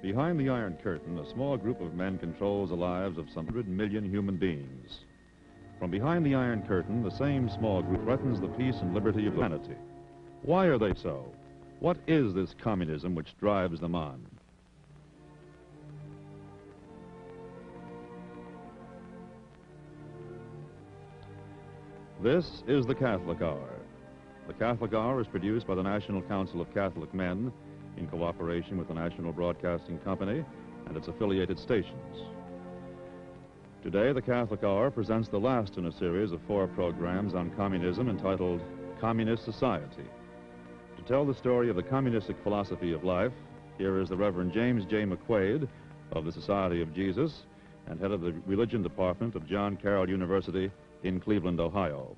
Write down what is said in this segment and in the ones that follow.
Behind the Iron Curtain, a small group of men controls the lives of some 100 million human beings. From behind the Iron Curtain, the same small group threatens the peace and liberty of humanity. Why are they so? What is this communism which drives them on? This is the Catholic Hour. The Catholic Hour is produced by the National Council of Catholic Men in cooperation with the National Broadcasting Company and its affiliated stations. Today, the Catholic Hour presents the last in a series of 4 programs on communism entitled Communist Society. To tell the story of the communistic philosophy of life, here is the Reverend James J. McQuaid of the Society of Jesus and head of the Religion Department of John Carroll University in Cleveland, Ohio.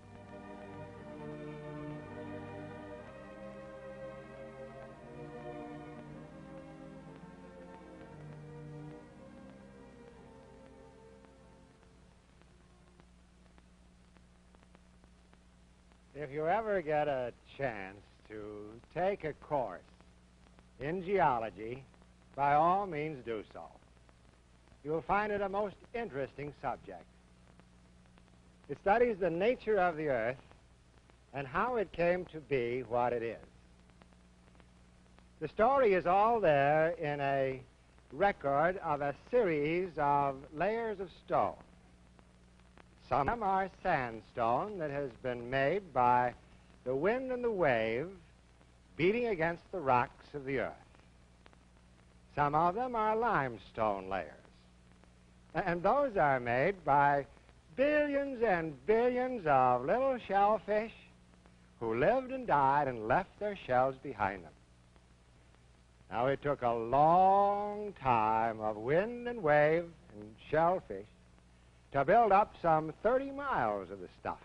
If you ever get a chance to take a course in geology, by all means do so. You'll find it a most interesting subject. It studies the nature of the earth and how it came to be what it is. The story is all there in a record of a series of layers of stone. Some of them are sandstone that has been made by the wind and the wave beating against the rocks of the earth. Some of them are limestone layers. And those are made by billions and billions of little shellfish who lived and died and left their shells behind them. Now, it took a long time of wind and wave and shellfish to build up some 30 miles of the stuff.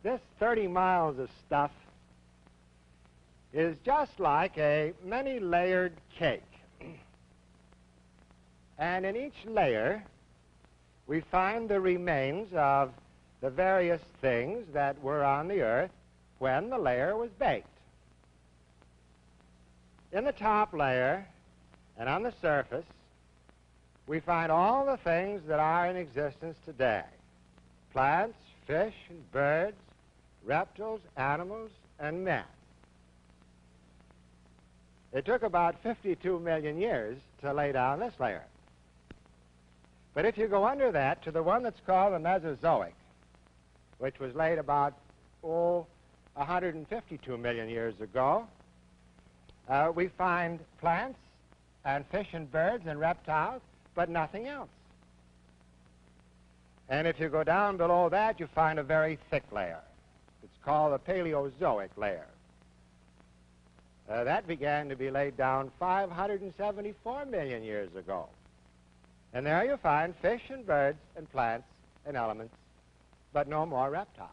This 30 miles of stuff is just like a many-layered cake. And in each layer, we find the remains of the various things that were on the earth when the layer was baked. In the top layer and on the surface, we find all the things that are in existence today: plants, fish, and birds, reptiles, animals, and men. It took about 52 million years to lay down this layer. But if you go under that to the one that's called the Mesozoic, which was laid about, 152 million years ago, we find plants and fish and birds and reptiles, but nothing else. And if you go down below that, you find a very thick layer. It's called the Paleozoic layer. That began to be laid down 574 million years ago. And there you find fish and birds and plants and elements, but no more reptiles.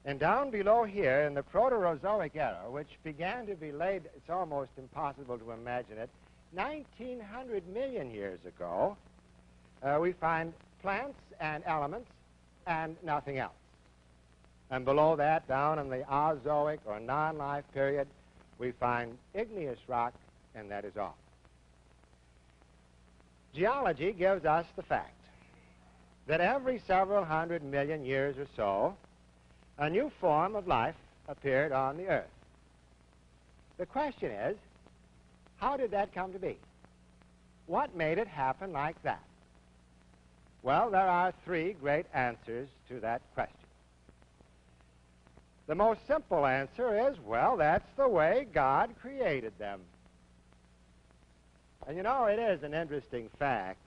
And down below here in the Proterozoic era, which began to be laid, it's almost impossible to imagine it, 1900 million years ago, we find plants and elements and nothing else. And below that, down in the Ozoic or non-life period, we find igneous rock, and that is all. Geology gives us the fact that every several hundred million years or so, a new form of life appeared on the earth. The question is, how did that come to be? What made it happen like that? Well, there are 3 great answers to that question. The most simple answer is, well, that's the way God created them. And you know, it is an interesting fact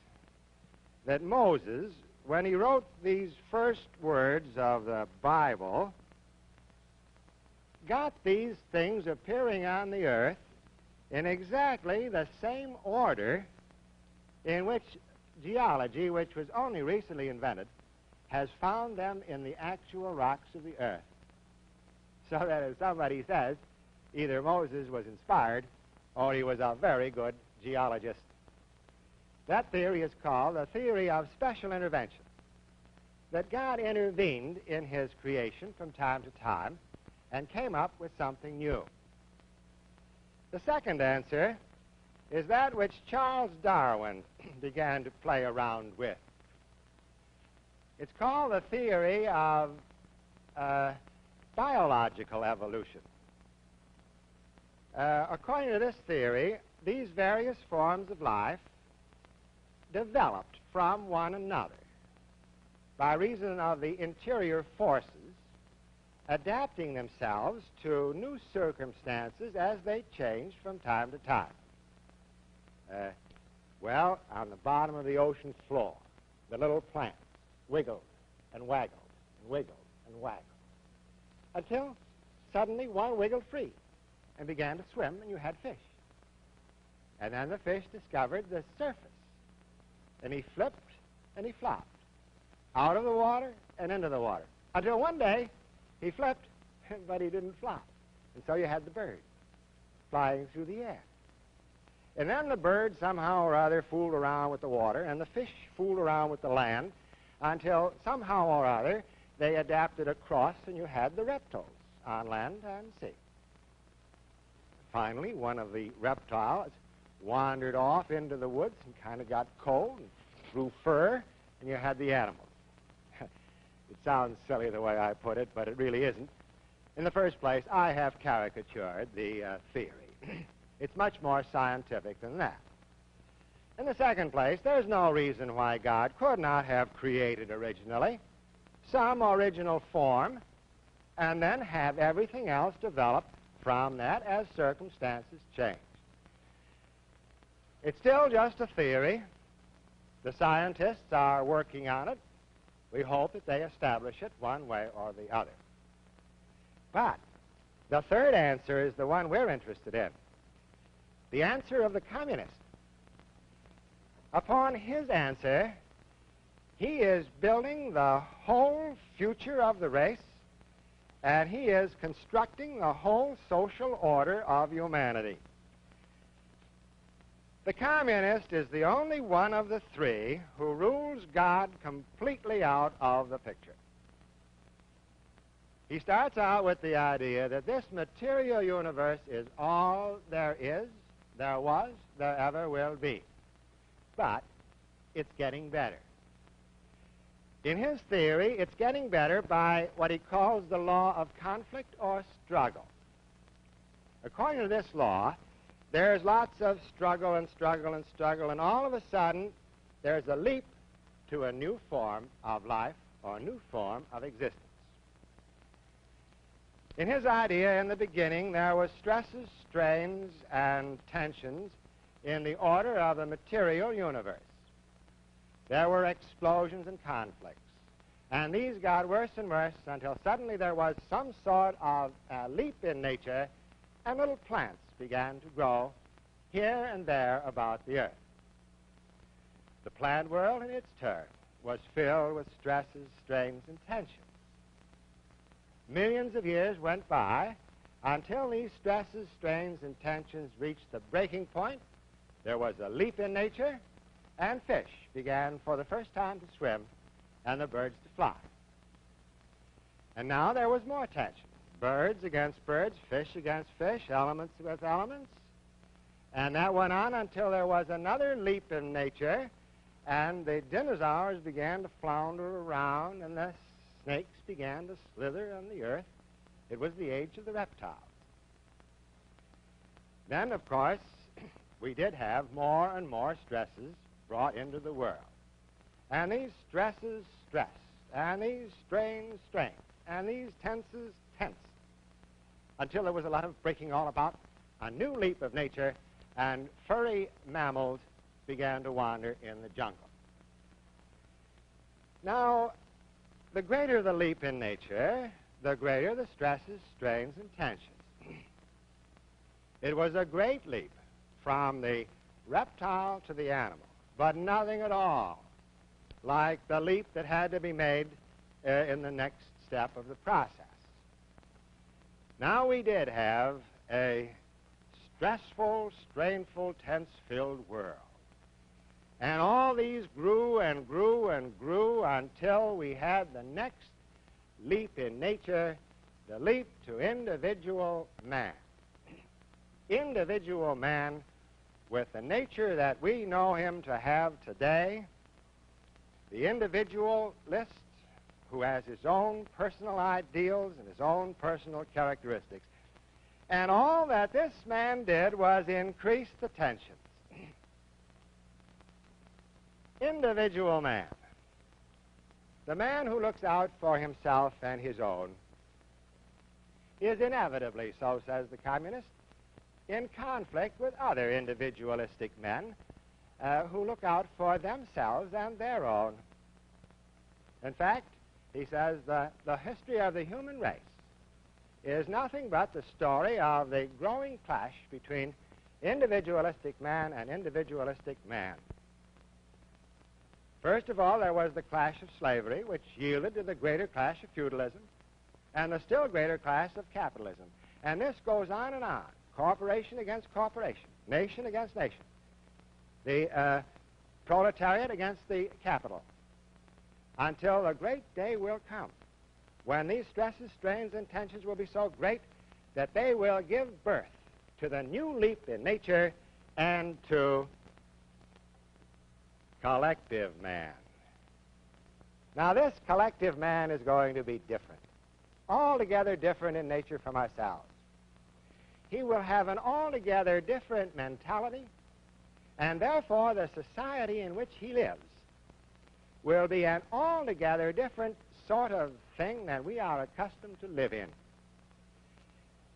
that Moses, when he wrote these first words of the Bible, got these things appearing on the earth in exactly the same order in which geology, which was only recently invented, has found them in the actual rocks of the earth. So that if somebody says either Moses was inspired or he was a very good geologist. That theory is called the theory of special intervention, that God intervened in his creation from time to time and came up with something new. The second answer is that which Charles Darwin began to play around with. It's called the theory of biological evolution. According to this theory, these various forms of life developed from one another by reason of the interior forces adapting themselves to new circumstances as they changed from time to time. Well, on the bottom of the ocean floor, the little plants wiggled and waggled and wiggled and waggled until suddenly one wiggled free and began to swim, and you had fish. And then the fish discovered the surface, and he flipped and he flopped out of the water and into the water until one day he flipped, but he didn't flop. And so you had the bird flying through the air. And then the bird somehow or other fooled around with the water, and the fish fooled around with the land until somehow or other they adapted across, and you had the reptiles on land and sea. Finally, one of the reptiles wandered off into the woods and kind of got cold and grew fur, and you had the animals. It sounds silly the way I put it, but it really isn't. In the first place, I have caricatured the theory. It's much more scientific than that. In the second place, there's no reason why God could not have created originally some original form and then have everything else develop from that as circumstances change. It's still just a theory. The scientists are working on it. We hope that they establish it one way or the other. But the third answer is the one we're interested in. The answer of the communist. Upon his answer, he is building the whole future of the race, and he is constructing the whole social order of humanity. The communist is the only one of the three who rules God completely out of the picture. He starts out with the idea that this material universe is all there is, there was, there ever will be. But it's getting better. In his theory, it's getting better by what he calls the law of conflict or struggle. According to this law, there's lots of struggle and struggle and struggle, and all of a sudden, there's a leap to a new form of life or a new form of existence. In his idea, in the beginning, there was stresses, strains, and tensions in the order of the material universe. There were explosions and conflicts, and these got worse and worse until suddenly there was some sort of leap in nature, and little plants began to grow here and there about the earth. The plant world, in its turn, was filled with stresses, strains, and tensions. Millions of years went by until these stresses, strains, and tensions reached the breaking point. There was a leap in nature, and fish began for the first time to swim, and the birds to fly. And now there was more tension. Birds against birds, fish against fish, elements with elements. And that went on until there was another leap in nature, and the dinosaurs began to flounder around, and the snakes began to slither on the earth. It was the age of the reptiles. Then, of course, we did have more and more stresses brought into the world. And these stresses stress, and these strains strain, and these tenses tense, until there was a lot of breaking all about, a new leap of nature, and furry mammals began to wander in the jungle. Now, the greater the leap in nature, the greater the stresses, strains, and tensions. It was a great leap from the reptile to the animal, but nothing at all like the leap that had to be made in the next step of the process. Now we did have a stressful, strainful, tense-filled world. And all these grew and grew and grew until we had the next leap in nature, the leap to individual man. individual man with the nature that we know him to have today, the individualist who has his own personal ideals and his own personal characteristics. And all that this man did was increase the tensions. Individual man, the man who looks out for himself and his own, is inevitably, so says the communist, in conflict with other individualistic men who look out for themselves and their own. In fact, he says the history of the human race is nothing but the story of the growing clash between individualistic man and individualistic man. First of all, there was the clash of slavery, which yielded to the greater clash of feudalism and the still greater clash of capitalism. And this goes on and on, corporation against corporation, nation against nation, the proletariat against the capital, until the great day will come when these stresses, strains, and tensions will be so great that they will give birth to the new leap in nature and to collective man. Now, this collective man is going to be different, altogether different in nature from ourselves. He will have an altogether different mentality, and therefore the society in which he lives will be an altogether different sort of thing than we are accustomed to live in.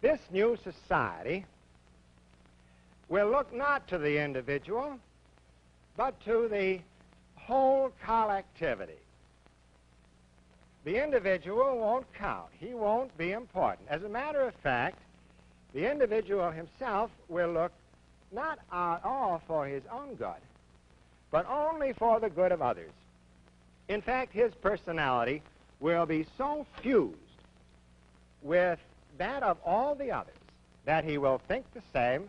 This new society will look not to the individual, but to the whole collectivity. The individual won't count. He won't be important. As a matter of fact, the individual himself will look not at all for his own good, but only for the good of others. In fact, his personality will be so fused with that of all the others that he will think the same,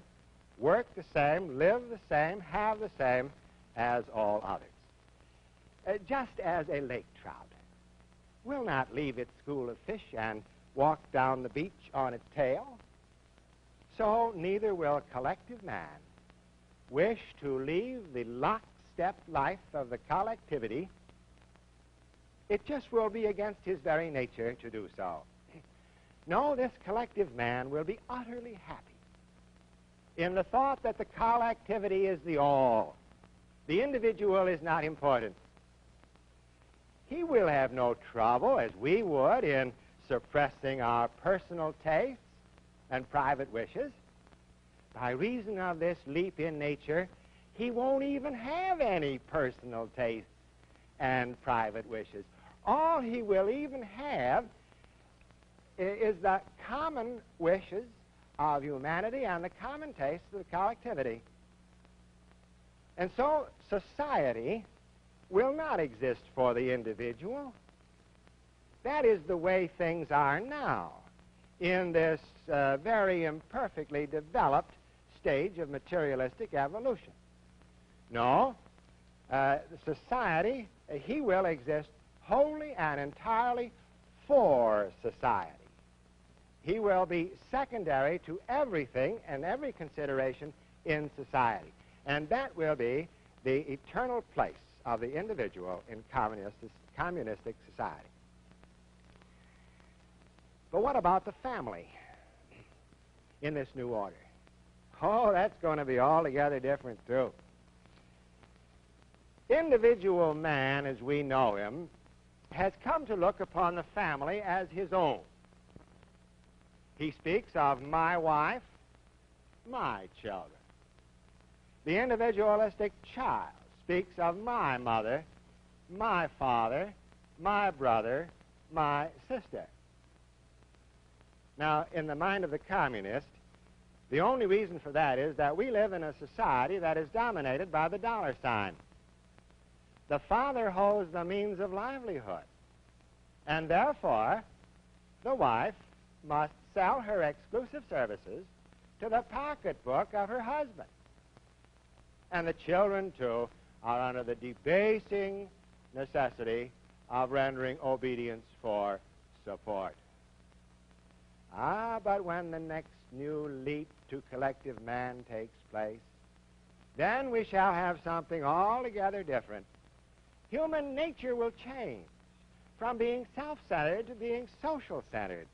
work the same, live the same, have the same as all others. Just as a lake trout will not leave its school of fish and walk down the beach on its tail, so neither will collective man wish to leave the lockstep life of the collectivity. It just will be against his very nature to do so. No, this collective man will be utterly happy in the thought that the collectivity is the all. The individual is not important. He will have no trouble, as we would, in suppressing our personal tastes and private wishes. By reason of this leap in nature, he won't even have any personal tastes and private wishes. All he will even have is the common wishes of humanity and the common tastes of the collectivity. And so society will not exist for the individual. That is the way things are now in this very imperfectly developed stage of materialistic evolution. No, society, he will exist wholly and entirely for society. He will be secondary to everything and every consideration in society. And that will be the eternal place of the individual in communistic society. But what about the family in this new order? Oh, that's going to be altogether different, too. Individual man, as we know him, has come to look upon the family as his own. He speaks of my wife, my children. The individualistic child speaks of my mother, my father, my brother, my sister. Now, in the mind of the communist, the only reason for that is that we live in a society that is dominated by the dollar sign. The father holds the means of livelihood, and therefore the wife must sell her exclusive services to the pocketbook of her husband. And the children, too, are under the debasing necessity of rendering obedience for support. But when the next new leap to collective man takes place, then we shall have something altogether different. Human nature will change from being self-centered to being social-centered.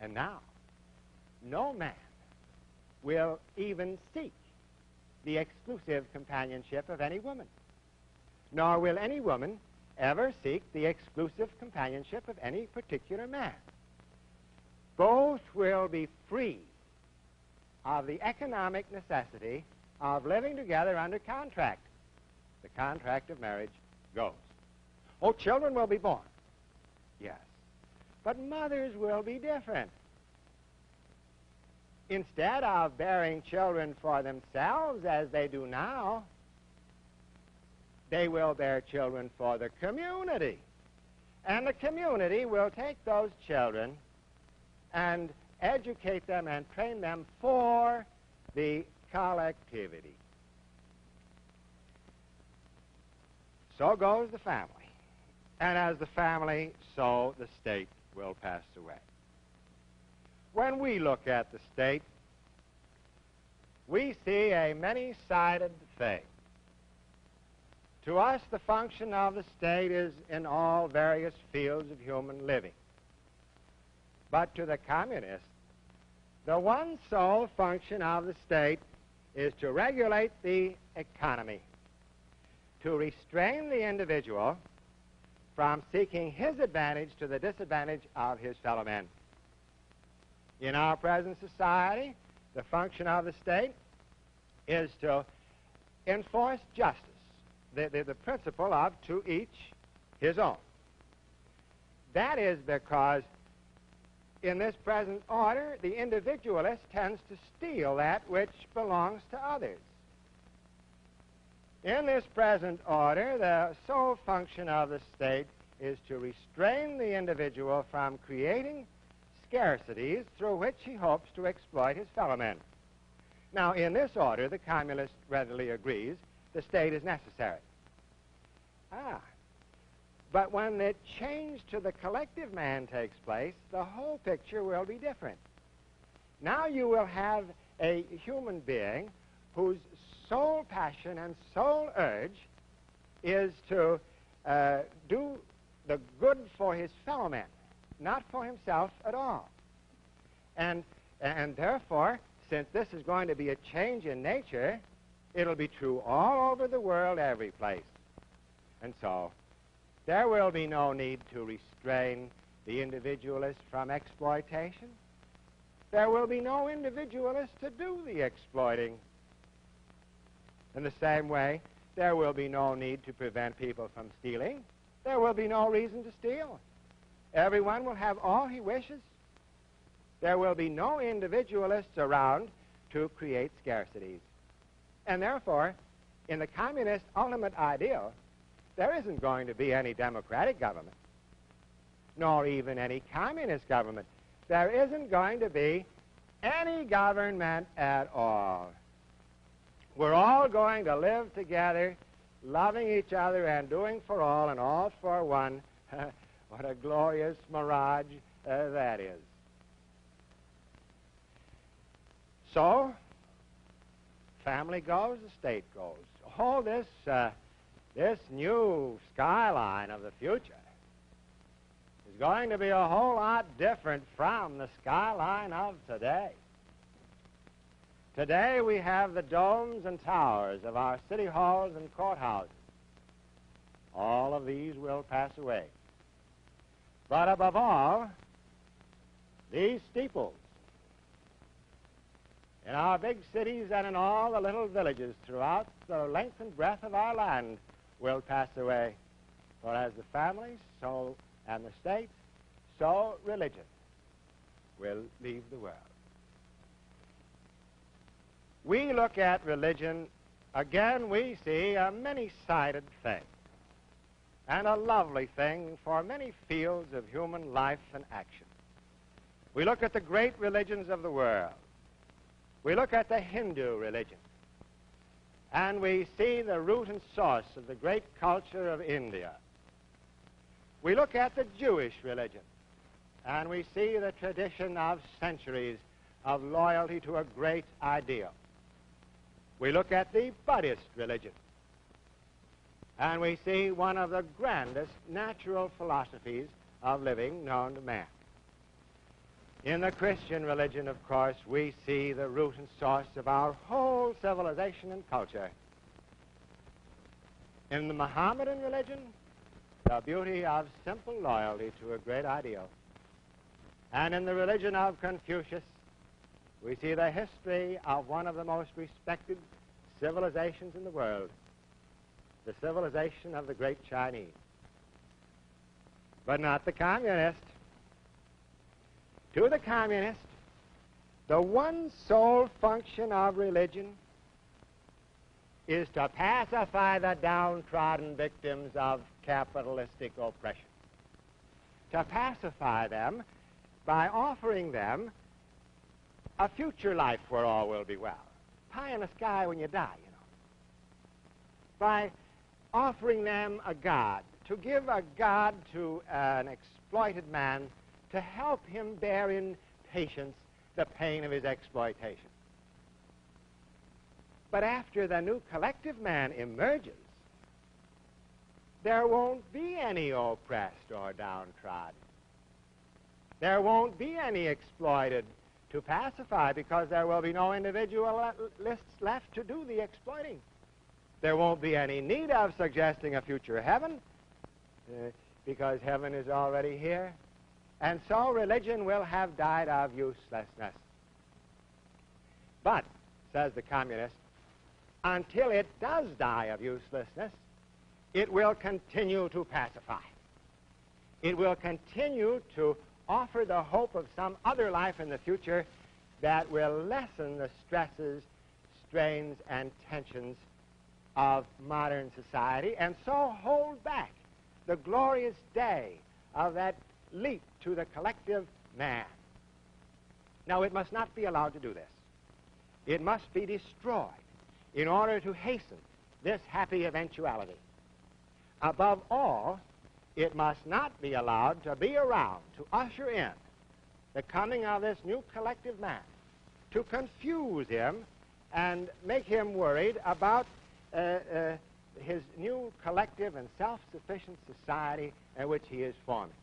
And now, no man will even seek the exclusive companionship of any woman, nor will any woman ever seek the exclusive companionship of any particular man. Both will be free of the economic necessity of living together under contract. The contract of marriage goes. Oh, children will be born. Yes. But mothers will be different. Instead of bearing children for themselves as they do now, they will bear children for the community. And the community will take those children and educate them and train them for the collectivity. So goes the family. And as the family, so the state will pass away. When we look at the state, we see a many-sided thing. To us, the function of the state is in all various fields of human living. But to the communist, the one sole function of the state is to regulate the economy, to restrain the individual from seeking his advantage to the disadvantage of his fellow men. In our present society, the function of the state is to enforce justice, the principle of to each his own. That is because in this present order, the individualist tends to steal that which belongs to others. In this present order, the sole function of the state is to restrain the individual from creating scarcities through which he hopes to exploit his fellow men. Now, in this order, the communist readily agrees the state is necessary. But when the change to the collective man takes place, the whole picture will be different. Now you will have a human being whose sole passion and sole urge is to do the good for his fellow men, not for himself at all. And therefore, since this is going to be a change in nature, it'll be true all over the world, every place. And so, there will be no need to restrain the individualist from exploitation. There will be no individualist to do the exploiting. In the same way, there will be no need to prevent people from stealing. There will be no reason to steal. Everyone will have all he wishes. There will be no individualists around to create scarcities. And therefore, in the communist ultimate ideal, there isn't going to be any democratic government, nor even any communist government. There isn't going to be any government at all. We're all going to live together, loving each other and doing for all and all for one. What a glorious mirage that is. So, family goes, the state goes. All this new skyline of the future is going to be a whole lot different from the skyline of today. Today we have the domes and towers of our city halls and courthouses. All of these will pass away. But above all, these steeples in our big cities and in all the little villages throughout the length and breadth of our land will pass away. For as the family, so and the state, so religion will leave the world. We look at religion, again we see a many-sided thing, and a lovely thing for many fields of human life and action. We look at the great religions of the world. We look at the Hindu religion, and we see the root and source of the great culture of India. We look at the Jewish religion, and we see the tradition of centuries of loyalty to a great ideal. We look at the Buddhist religion, and we see one of the grandest natural philosophies of living known to man. In the Christian religion, of course, we see the root and source of our whole civilization and culture. In the Mohammedan religion, the beauty of simple loyalty to a great ideal. And in the religion of Confucius, we see the history of one of the most respected civilizations in the world, the civilization of the great Chinese. But not the communist. To the communist, the one sole function of religion is to pacify the downtrodden victims of capitalistic oppression. To pacify them by offering them a future life where all will be well. Pie in the sky when you die, you know. By offering them a God, to give a God to an exploited man to help him bear in patience the pain of his exploitation. But after the new collective man emerges, there won't be any oppressed or downtrodden. There won't be any exploited to pacify, because there will be no individualists left to do the exploiting. There won't be any need of suggesting a future heaven, because heaven is already here. And so religion will have died of uselessness. But, says the communist, until it does die of uselessness, it will continue to pacify. It will continue to offer the hope of some other life in the future that will lessen the stresses, strains, and tensions of modern society, and so hold back the glorious day of that leap to the collective man. Now, it must not be allowed to do this. It must be destroyed in order to hasten this happy eventuality. Above all, it must not be allowed to be around to usher in the coming of this new collective man, to confuse him and make him worried about his new collective and self-sufficient society in which he is forming.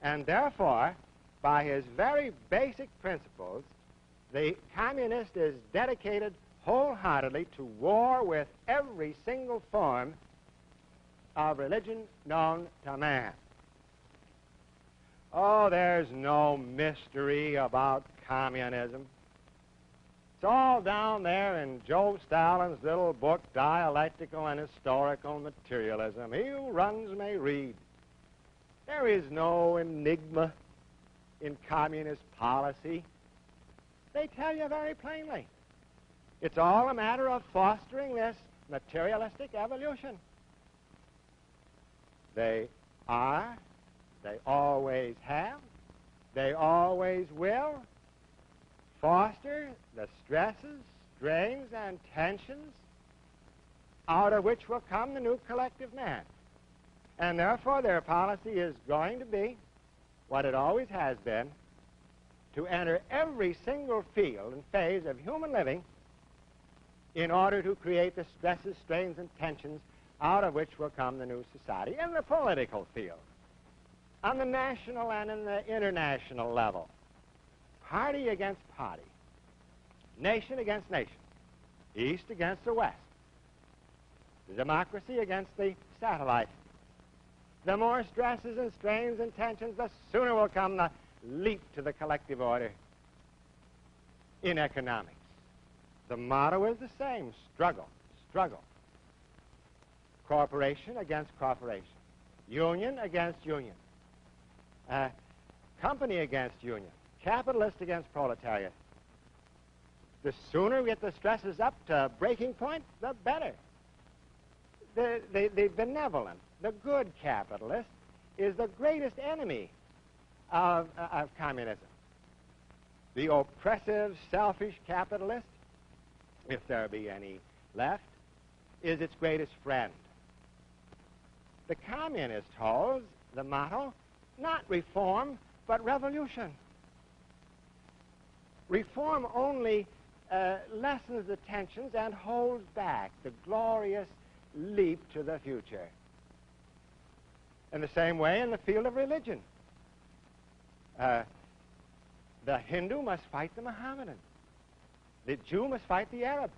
And therefore, by his very basic principles, the communist is dedicated wholeheartedly to war with every single form of religion known to man. Oh, there's no mystery about communism. It's all down there in Joe Stalin's little book, Dialectical and Historical Materialism. He who runs may read. There is no enigma in communist policy. They tell you very plainly. It's all a matter of fostering this materialistic evolution. They are, they always have, they always will foster the stresses, strains, and tensions out of which will come the new collective man. And therefore their policy is going to be what it always has been, to enter every single field and phase of human living in order to create the stresses, strains, and tensions out of which will come the new society. In the political field, on the national and in the international level, party against party, nation against nation, east against the west, the democracy against the satellite. The more stresses and strains and tensions, the sooner will come the leap to the collective order. In economics, the motto is the same: struggle, struggle. Corporation against corporation, union against union, company against union, capitalist against proletariat. The sooner we get the stresses up to breaking point, the better. The benevolent, the good capitalist is the greatest enemy of communism. The oppressive, selfish capitalist, if there be any left, is its greatest friend. The communist holds the motto, not reform, but revolution. Reform only lessens the tensions and holds back the glorious leap to the future. In the same way, in the field of religion, the Hindu must fight the Mohammedan. The Jew must fight the Arab.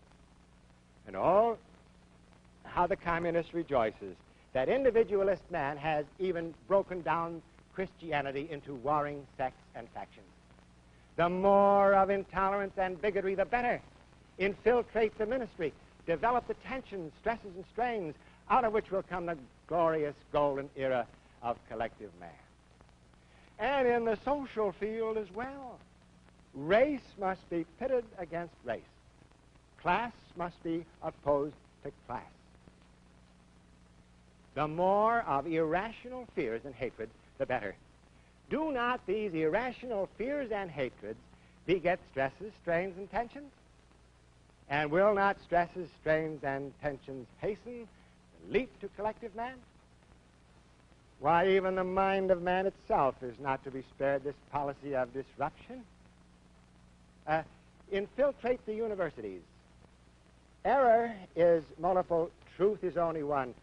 And oh, how the communist rejoices that individualist man has even broken down Christianity into warring sects and factions. The more of intolerance and bigotry, the better. Infiltrate the ministry. Develop the tensions, stresses, and strains out of which will come the glorious golden era of collective man. And in the social field as well, race must be pitted against race. Class must be opposed to class. The more of irrational fears and hatred, the better. Do not these irrational fears and hatreds beget stresses, strains, and tensions? And will not stresses, strains, and tensions hasten the leap to collective man? Why, even the mind of man itself is not to be spared this policy of disruption. Infiltrate the universities. Error is multiple, truth is only one.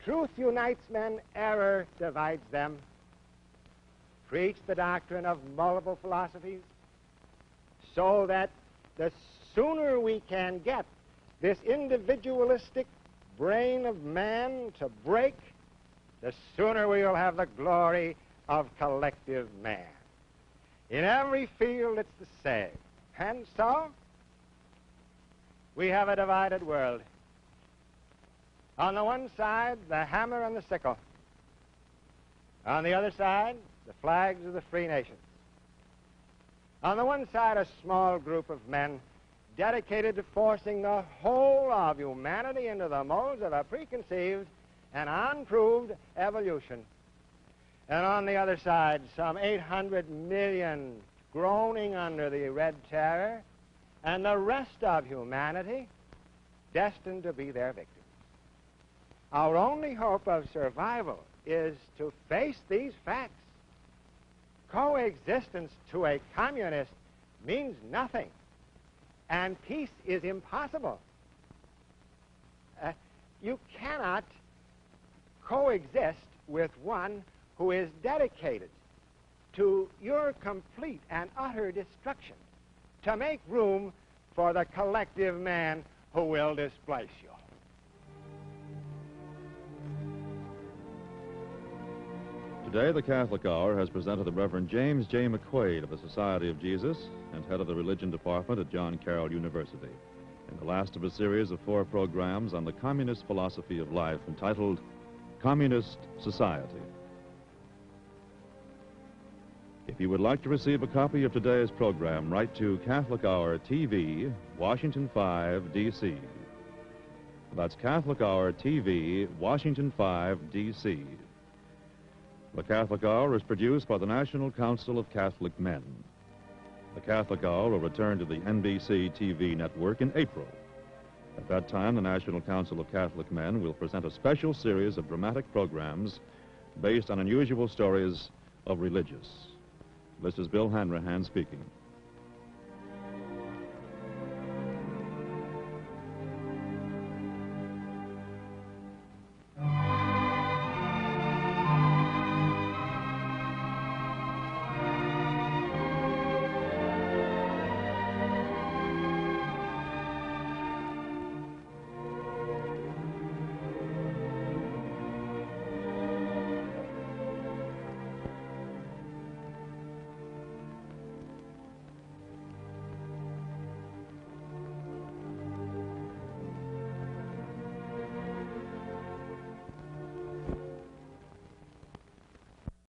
Truth unites men, error divides them. Preach the doctrine of multiple philosophies so that the sooner we can get this individualistic brain of man to break, the sooner we will have the glory of collective man. In every field, it's the same. And so, we have a divided world. On the one side, the hammer and the sickle. On the other side, the flags of the free nations. On the one side, a small group of men dedicated to forcing the whole of humanity into the molds of a preconceived and unproved evolution. And on the other side, some 800 million groaning under the Red Terror, and the rest of humanity destined to be their victims. Our only hope of survival is to face these facts. Coexistence to a communist means nothing, and peace is impossible. You cannot coexist with one who is dedicated to your complete and utter destruction to make room for the collective man who will displace you. Today, the Catholic Hour has presented the Reverend James J. McQuaid of the Society of Jesus and head of the Religion Department at John Carroll University, in the last of a series of 4 programs on the communist philosophy of life entitled Communist Society. If you would like to receive a copy of today's program, write to Catholic Hour TV, Washington 5, D.C. That's Catholic Hour TV, Washington 5, D.C. The Catholic Hour is produced by the National Council of Catholic Men. The Catholic Hour will return to the NBC TV network in April. At that time, the National Council of Catholic Men will present a special series of dramatic programs based on unusual stories of religious. This is Bill Hanrahan speaking.